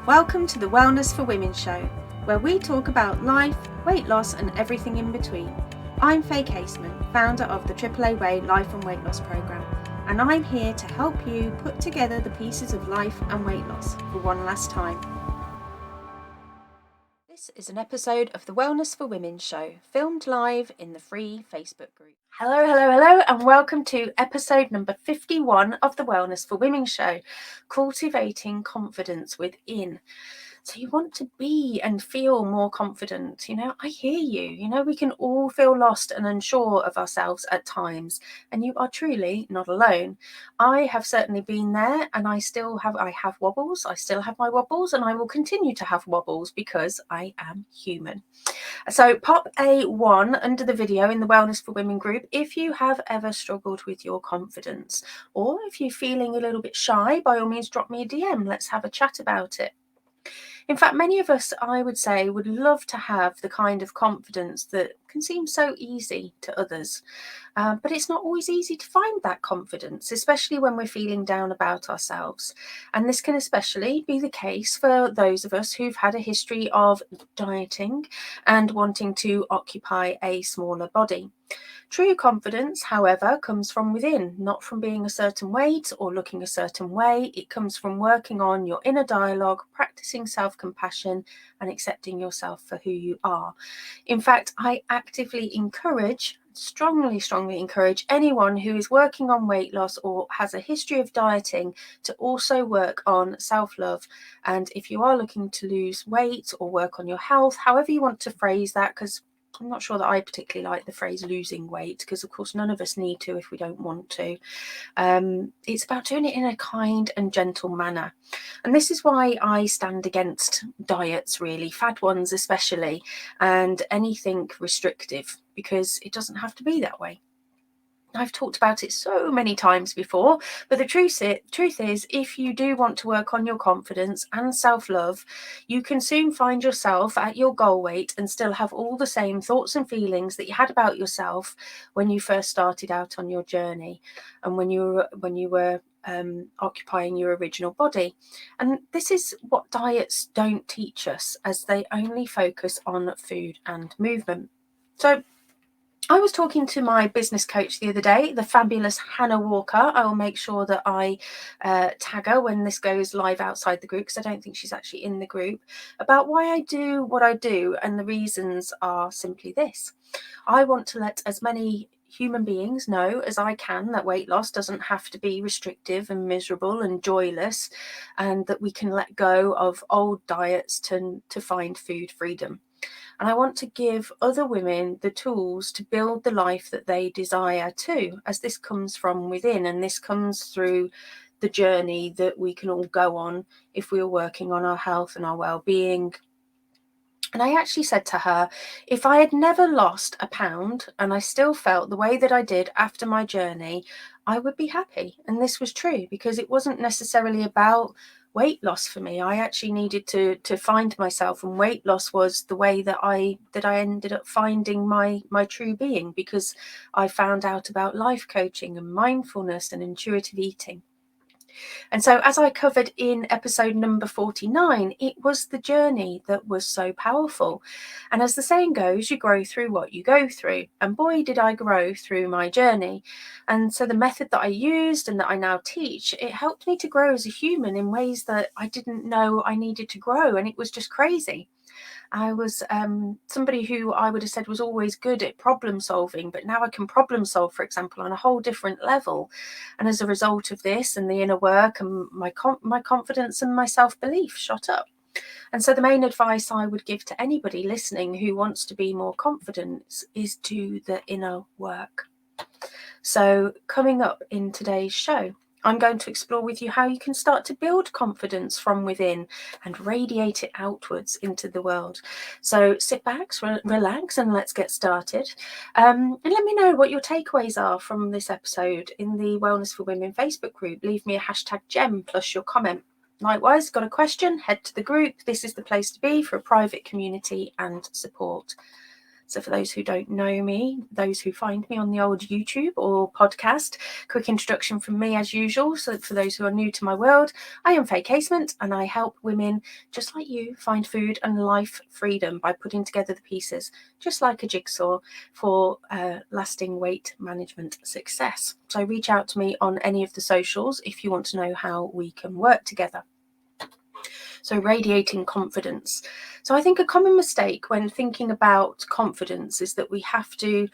Welcome to the Wellness for Women show, where we talk about life, weight loss and everything in between. I'm Faye Caseman, founder of the AAA Way Life and Weight Loss Programme, and I'm here to help you put together the pieces of life and weight loss for one last time. This is an episode of the Wellness for Women show, filmed live in the free Facebook group. Hello, and welcome to episode number 51 of the Wellness for Women show, Cultivating Confidence Within. So you want to be and feel more confident. I hear you. We can all feel lost and unsure of ourselves at times, and you are truly not alone. I have certainly been there, and I have wobbles. I still have my wobbles, and I will continue to have wobbles because I am human. So pop a 1 under the video in the Wellness for Women group if you have ever struggled with your confidence, or if you're feeling a little bit shy, by all means drop me a DM. Let's have a chat about it. In fact, many of us, I would say, would love to have the kind of confidence that can seem so easy to others. But it's not always easy to find that confidence, especially when we're feeling down about ourselves. And this can especially be the case for those of us who've had a history of dieting and wanting to occupy a smaller body. True confidence, however, comes from within, not from being a certain weight or looking a certain way. It comes from working on your inner dialogue, practicing self-compassion, and accepting yourself for who you are. In fact, I actively strongly encourage anyone who is working on weight loss or has a history of dieting to also work on self-love. And if you are looking to lose weight or work on your health, however you want to phrase that, because I'm not sure that I particularly like the phrase losing weight, because of course none of us need to if we don't want to. It's about doing it in a kind and gentle manner. And this is why I stand against diets, really, fad ones especially, and anything restrictive, because it doesn't have to be that way. I've talked about it so many times before, but the truth is, if you do want to work on your confidence and self-love, you can soon find yourself at your goal weight and still have all the same thoughts and feelings that you had about yourself when you first started out on your journey and when you were occupying your original body. And this is what diets don't teach us, as they only focus on food and movement. So I was talking to my business coach the other day, the fabulous Hannah Walker. I will make sure that I tag her when this goes live outside the group, because I don't think she's actually in the group, about why I do what I do. And the reasons are simply this. I want to let as many human beings know as I can that weight loss doesn't have to be restrictive and miserable and joyless, and that we can let go of old diets to find food freedom. And I want to give other women the tools to build the life that they desire too, as this comes from within, and this comes through the journey that we can all go on if we are working on our health and our well-being. And I actually said to her, if I had never lost a pound and I still felt the way that I did after my journey, I would be happy. And this was true, because it wasn't necessarily about weight loss for me. I actually needed to find myself, and weight loss was the way that I ended up finding my true being, because I found out about life coaching and mindfulness and intuitive eating. And so, as I covered in episode number 49, it was the journey that was so powerful. And as the saying goes, you grow through what you go through. And boy, did I grow through my journey. And so the method that I used and that I now teach, it helped me to grow as a human in ways that I didn't know I needed to grow. And it was just crazy. I was somebody who I would have said was always good at problem solving, but now I can problem solve, for example, on a whole different level. And as a result of this and the inner work, and my confidence and my self-belief shot up. And so the main advice I would give to anybody listening who wants to be more confident is do the inner work. So coming up in today's show, I'm going to explore with you how you can start to build confidence from within and radiate it outwards into the world. So sit back, relax, and let's get started. And let me know what your takeaways are from this episode in the Wellness for Women Facebook group. Leave me a #gem plus your comment. Likewise, got a question, head to the group. This is the place to be for a private community and support. So for those who don't know me, those who find me on the old YouTube or podcast, quick introduction from me as usual. So for those who are new to my world, I am Faye Casement, and I help women just like you find food and life freedom by putting together the pieces, just like a jigsaw, for lasting weight management success. So reach out to me on any of the socials if you want to know how we can work together. So radiating confidence. So I think a common mistake when thinking about confidence is that we have to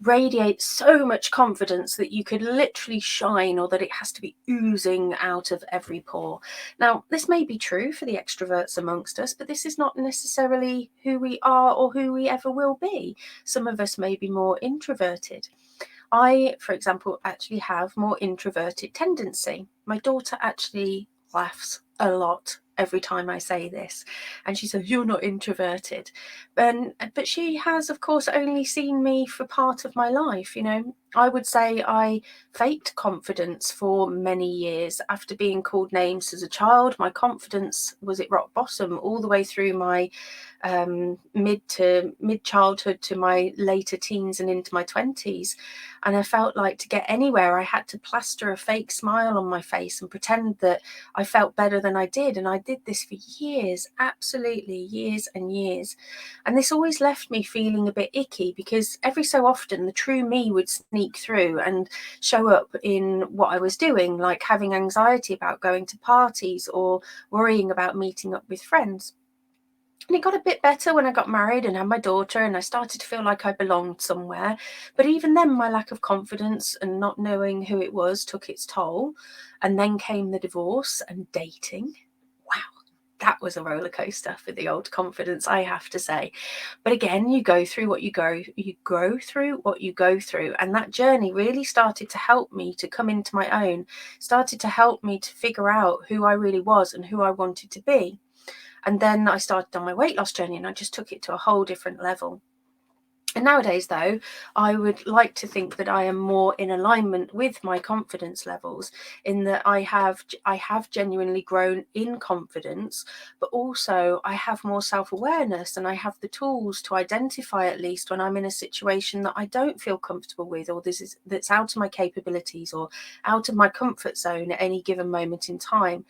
radiate so much confidence that you could literally shine, or that it has to be oozing out of every pore. Now, this may be true for the extroverts amongst us, but this is not necessarily who we are or who we ever will be. Some of us may be more introverted. I, for example, actually have more introverted tendency. My daughter actually laughs a lot every time I say this, and she says, "You're not introverted." But she has, of course, only seen me for part of my life. I would say I faked confidence for many years. After being called names as a child, my confidence was at rock bottom all the way through my mid childhood to my later teens and into my 20s. And I felt like to get anywhere, I had to plaster a fake smile on my face and pretend that I felt better than I did. And I did this for years, absolutely years and years. And this always left me feeling a bit icky, because every so often the true me would sneak through and show up in what I was doing, like having anxiety about going to parties or worrying about meeting up with friends. And it got a bit better when I got married and had my daughter, and I started to feel like I belonged somewhere. But even then, my lack of confidence and not knowing who it was took its toll. And then came the divorce and dating. Wow, that was a roller coaster for the old confidence, I have to say. But again, you grow through what you go through. And that journey really started to help me to come into my own, started to help me to figure out who I really was and who I wanted to be. And then I started on my weight loss journey, and I just took it to a whole different level. And nowadays, though, I would like to think that I am more in alignment with my confidence levels, in that I have genuinely grown in confidence, but also I have more self-awareness, and I have the tools to identify, at least when I'm in a situation that I don't feel comfortable with, or that's out of my capabilities or out of my comfort zone at any given moment in time.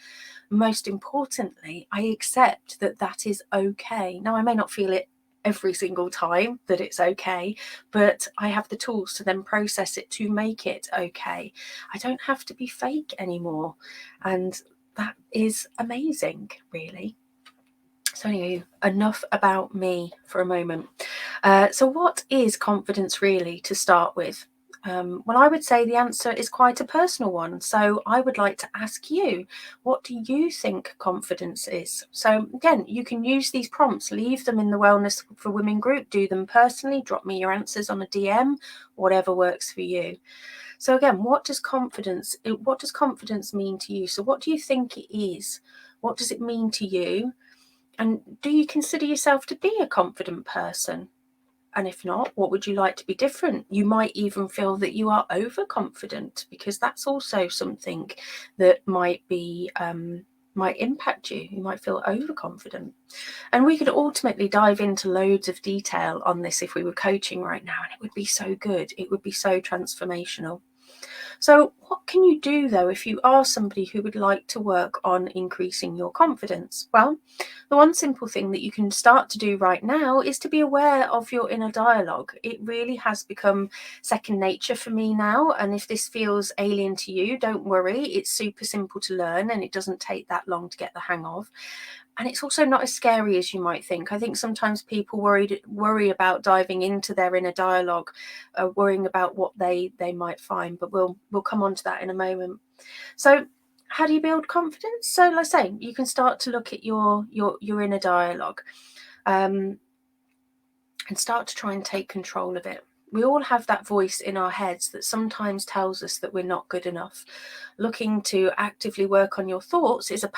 Most importantly, I accept that that is okay. Now, I may not feel it every single time that it's okay, but I have the tools to then process it to make it okay. I don't have to be fake anymore. And that is amazing, really. So anyway, enough about me for a moment. So what is confidence really, to start with? Well, I would say the answer is quite a personal one. So I would like to ask you, what do you think confidence is? So again, you can use these prompts, leave them in the Wellness for Women group, do them personally, drop me your answers on a DM, whatever works for you. So again, what does confidence mean to you? So what do you think it is? What does it mean to you? And do you consider yourself to be a confident person? And if not, what would you like to be different? You might even feel that you are overconfident, because that's also something that might impact you. You might feel overconfident. And we could ultimately dive into loads of detail on this if we were coaching right now, and it would be so good. It would be so transformational. So what can you do, though, if you are somebody who would like to work on increasing your confidence? Well, the one simple thing that you can start to do right now is to be aware of your inner dialogue. It really has become second nature for me now. And if this feels alien to you, don't worry. It's super simple to learn, and it doesn't take that long to get the hang of. And it's also not as scary as you might think. I think sometimes people worry about diving into their inner dialogue, worrying about what they might find. But we'll come on to that in a moment. So how do you build confidence? So like I say, you can start to look at your inner dialogue, and start to try and take control of it. We all have that voice in our heads that sometimes tells us that we're not good enough. Looking to actively work on your thoughts is a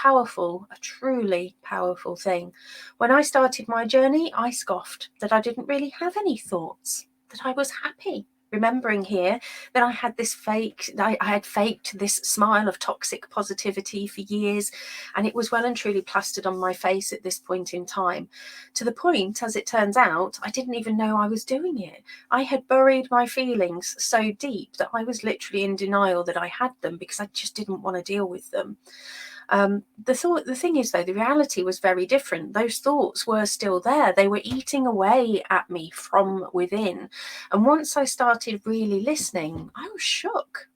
truly powerful thing. When I started my journey, I scoffed that I didn't really have any thoughts, that I was happy. remembering here that I had faked this smile of toxic positivity for years, and it was well and truly plastered on my face at this point in time, to the point, as it turns out, I didn't even know I was doing it. I had buried my feelings so deep that I was literally in denial that I had them, because I just didn't want to deal with them. The thing is, though, the reality was very different. Those thoughts were still there. They were eating away at me from within. And once I started really listening, I was shook.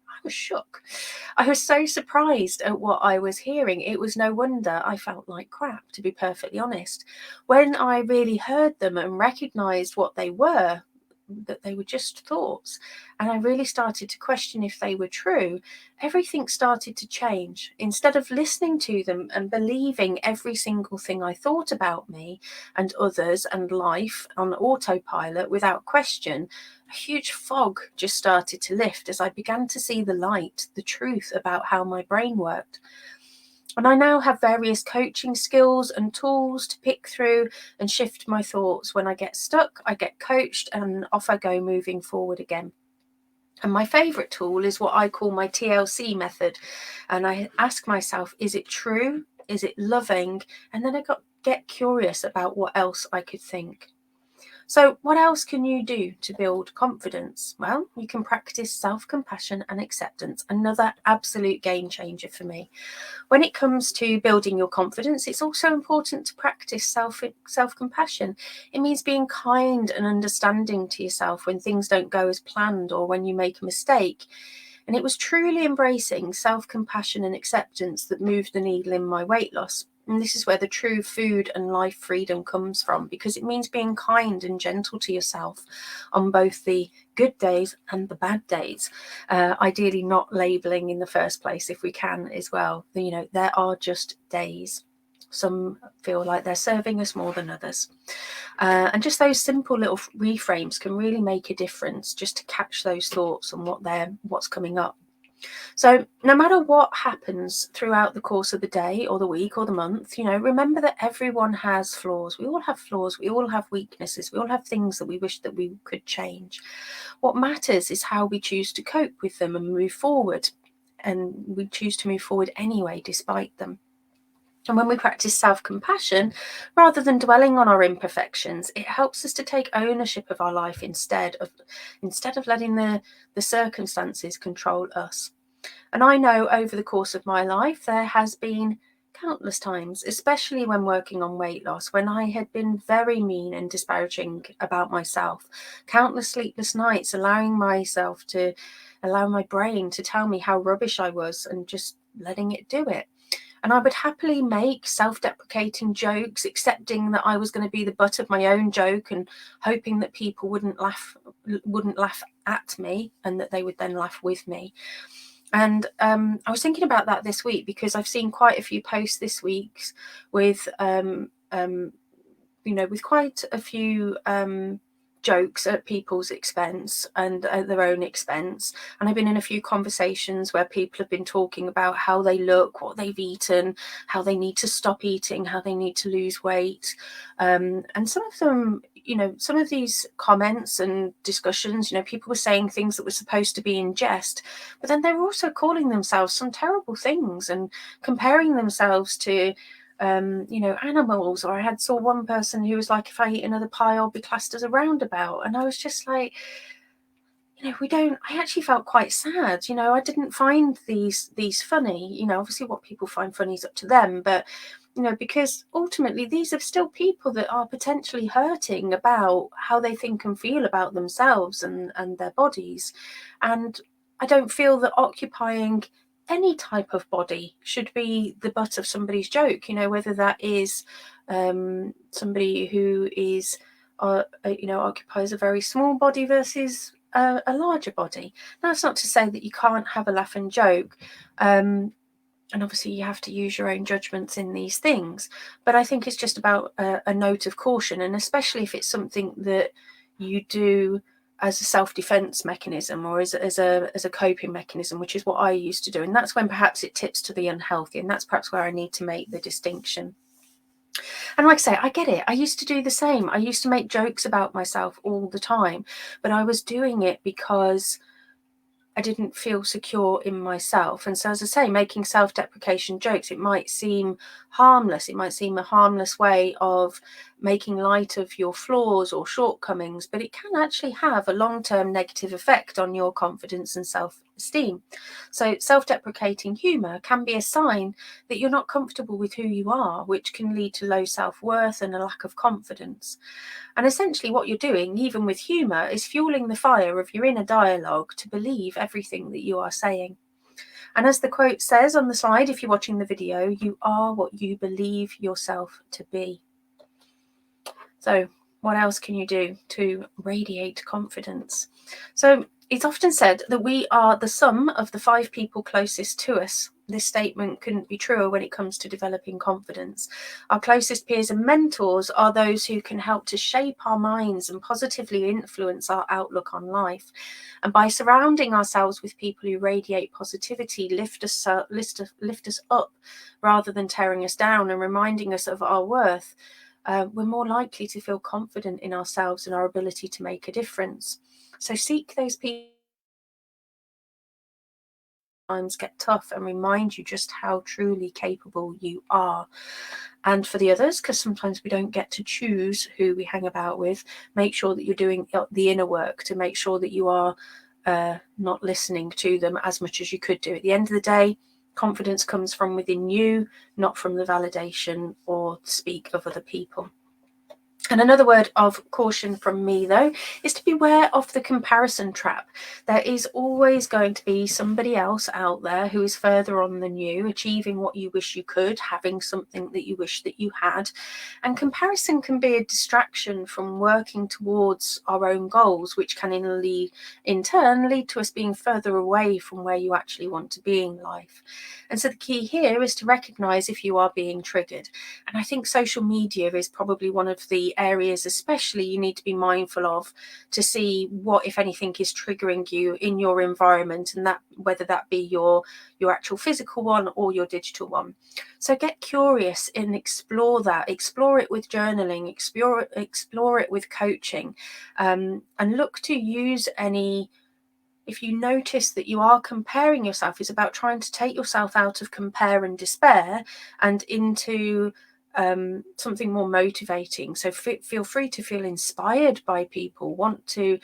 I was so surprised at what I was hearing. It was no wonder I felt like crap, to be perfectly honest. When I really heard them and recognized what they were, that they were just thoughts, and I really started to question if they were true, everything started to change. Instead of listening to them and believing every single thing I thought about me and others and life on autopilot without question, a huge fog just started to lift as I began to see the light, the truth about how my brain worked. And I now have various coaching skills and tools to pick through and shift my thoughts. When I get stuck, I get coached and off I go moving forward again. And my favourite tool is what I call my TLC method. And I ask myself, is it true? Is it loving? And then I get curious about what else I could think. So what else can you do to build confidence? Well, you can practice self-compassion and acceptance, another absolute game changer for me. When it comes to building your confidence, it's also important to practice self-compassion. It means being kind and understanding to yourself when things don't go as planned or when you make a mistake. And it was truly embracing self-compassion and acceptance that moved the needle in my weight loss. And this is where the true food and life freedom comes from, because it means being kind and gentle to yourself on both the good days and the bad days. Ideally not labeling in the first place if we can as well. There are just days. Some feel like they're serving us more than others. And just those simple little reframes can really make a difference, just to catch those thoughts and what's coming up. So no matter what happens throughout the course of the day or the week or the month, remember that everyone has flaws. We all have flaws. We all have weaknesses. We all have things that we wish that we could change. What matters is how we choose to cope with them and move forward. And we choose to move forward anyway, despite them. And when we practice self-compassion, rather than dwelling on our imperfections, it helps us to take ownership of our life instead of letting the circumstances control us. And I know over the course of my life, there has been countless times, especially when working on weight loss, when I had been very mean and disparaging about myself. Countless sleepless nights, allowing my brain to tell me how rubbish I was and just letting it do it. And I would happily make self-deprecating jokes, accepting that I was going to be the butt of my own joke and hoping that people wouldn't laugh at me and that they would then laugh with me. And I was thinking about that this week, because I've seen quite a few posts this week with with quite a few jokes at people's expense and at their own expense. And I've been in a few conversations where people have been talking about how they look, what they've eaten, how they need to stop eating, how they need to lose weight. And some of them, some of these comments and discussions, people were saying things that were supposed to be in jest, but then they were also calling themselves some terrible things and comparing themselves to animals. Or I saw one person who was like, if I eat another pie, I'll be classed as a roundabout. And I was just like, I actually felt quite sad. I didn't find these funny. Obviously what people find funny is up to them, but because ultimately these are still people that are potentially hurting about how they think and feel about themselves and their bodies. And I don't feel that occupying any type of body should be the butt of somebody's joke, whether that is somebody who is occupies a very small body versus a larger body. That's not to say that you can't have a laugh and joke, and obviously you have to use your own judgments in these things, but I think it's just about a note of caution, and especially if it's something that you do as a self-defense mechanism or as a coping mechanism, which is what I used to do. And that's when perhaps it tips to the unhealthy, and that's perhaps where I need to make the distinction. And like I say, I get it. I used to do the same. I used to make jokes about myself all the time, but I was doing it because I didn't feel secure in myself. And so, as I say, making self-deprecation jokes, it might seem harmless. It might seem a harmless way of making light of your flaws or shortcomings, but it can actually have a long-term negative effect on your confidence and self-esteem. So self-deprecating humour can be a sign that you're not comfortable with who you are, which can lead to low self-worth and a lack of confidence. And essentially what you're doing, even with humour, is fueling the fire of your inner dialogue to believe everything that you are saying. And as the quote says on the slide, if you're watching the video, you are what you believe yourself to be. So what else can you do to radiate confidence? So it's often said that we are the sum of the 5 people closest to us. This statement couldn't be truer when it comes to developing confidence. Our closest peers and mentors are those who can help to shape our minds and positively influence our outlook on life. And by surrounding ourselves with people who radiate positivity, lift us up rather than tearing us down and reminding us of our worth, we're more likely to feel confident in ourselves and our ability to make a difference. So seek those people times get tough and remind you just how truly capable you are. And for the others, because sometimes we don't get to choose who we hang about with, make sure that you're doing the inner work to make sure that you are not listening to them as much as you could do. At the end of the day, confidence comes from within you, not from the validation or speak of other people. And another word of caution from me, though, is to beware of the comparison trap. There is always going to be somebody else out there who is further on than you, achieving what you wish you could, having something that you wish that you had. And comparison can be a distraction from working towards our own goals, which can in turn lead to us being further away from where you actually want to be in life. And so the key here is to recognize if you are being triggered. And I think social media is probably one of the areas especially you need to be mindful of to see what, if anything, is triggering you in your environment, and that whether that be your actual physical one or your digital one. So get curious and explore it with journaling, explore it with coaching, and look to use any. If you notice that you are comparing yourself, it's about trying to take yourself out of compare and despair and into something more motivating. So feel free to feel inspired by people, wanting to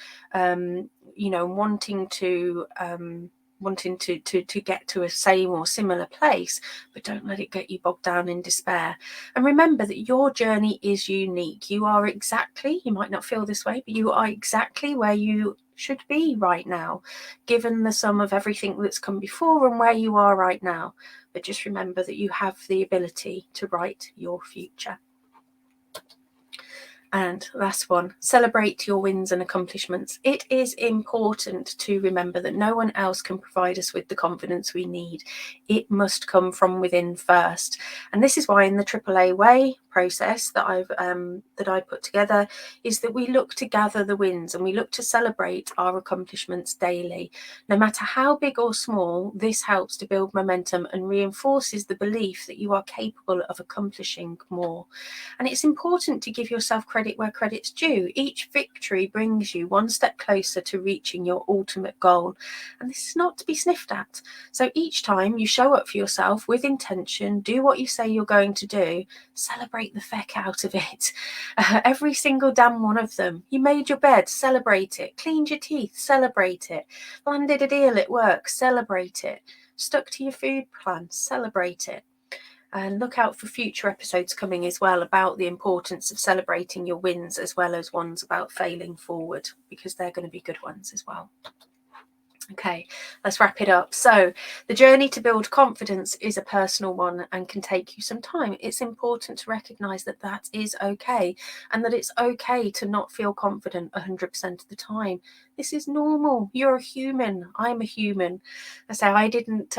get to a same or similar place, but don't let it get you bogged down in despair. And remember that your journey is unique. You might not feel this way, but you are exactly where you should be right now, given the sum of everything that's come before and where you are right now. But just remember that you have the ability to write your future. And last one, celebrate your wins and accomplishments. It is important to remember that no one else can provide us with the confidence we need. It must come from within first. And this is why in the AAA way process that I put together is that we look to gather the wins and we look to celebrate our accomplishments daily. No matter how big or small, this helps to build momentum and reinforces the belief that you are capable of accomplishing more. And it's important to give yourself credit where credit's due. Each victory brings you one step closer to reaching your ultimate goal. And this is not to be sniffed at. So each time you show up for yourself with intention, do what you say you're going to do, celebrate the feck out of it. Every single damn one of them. You made your bed, celebrate it. Cleaned your teeth, celebrate it. Landed a deal at work, celebrate it. Stuck to your food plan, celebrate it. And look out for future episodes coming as well about the importance of celebrating your wins as well as ones about failing forward, because they're going to be good ones as well. Okay, let's wrap it up. So the journey to build confidence is a personal one and can take you some time. It's important to recognize that that is okay, and that it's okay to not feel confident 100% of the time. This is normal. You're a human. I'm a human. I didn't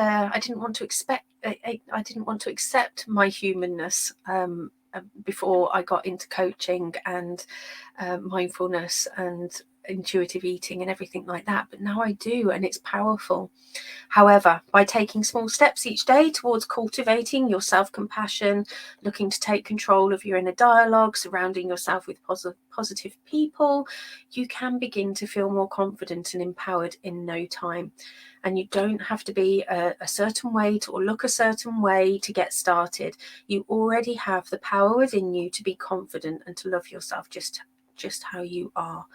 want to accept my humanness before I got into coaching and mindfulness and intuitive eating and everything like that, but now I do, and it's powerful. However, by taking small steps each day towards cultivating your self-compassion, looking to take control of your inner dialogue, surrounding yourself with positive people, you can begin to feel more confident and empowered in no time. And you don't have to be a certain weight or look a certain way to get started. You already have the power within you to be confident and to love yourself just how you are.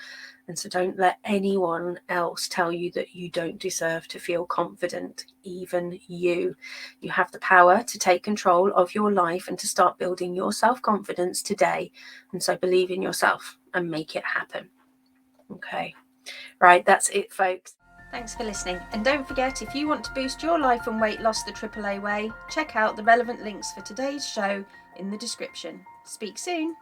And so don't let anyone else tell you that you don't deserve to feel confident, even you. You have the power to take control of your life and to start building your self-confidence today. And so believe in yourself and make it happen. Okay, right, that's it, folks. Thanks for listening. And don't forget, if you want to boost your life and weight loss the AAA way, check out the relevant links for today's show in the description. Speak soon.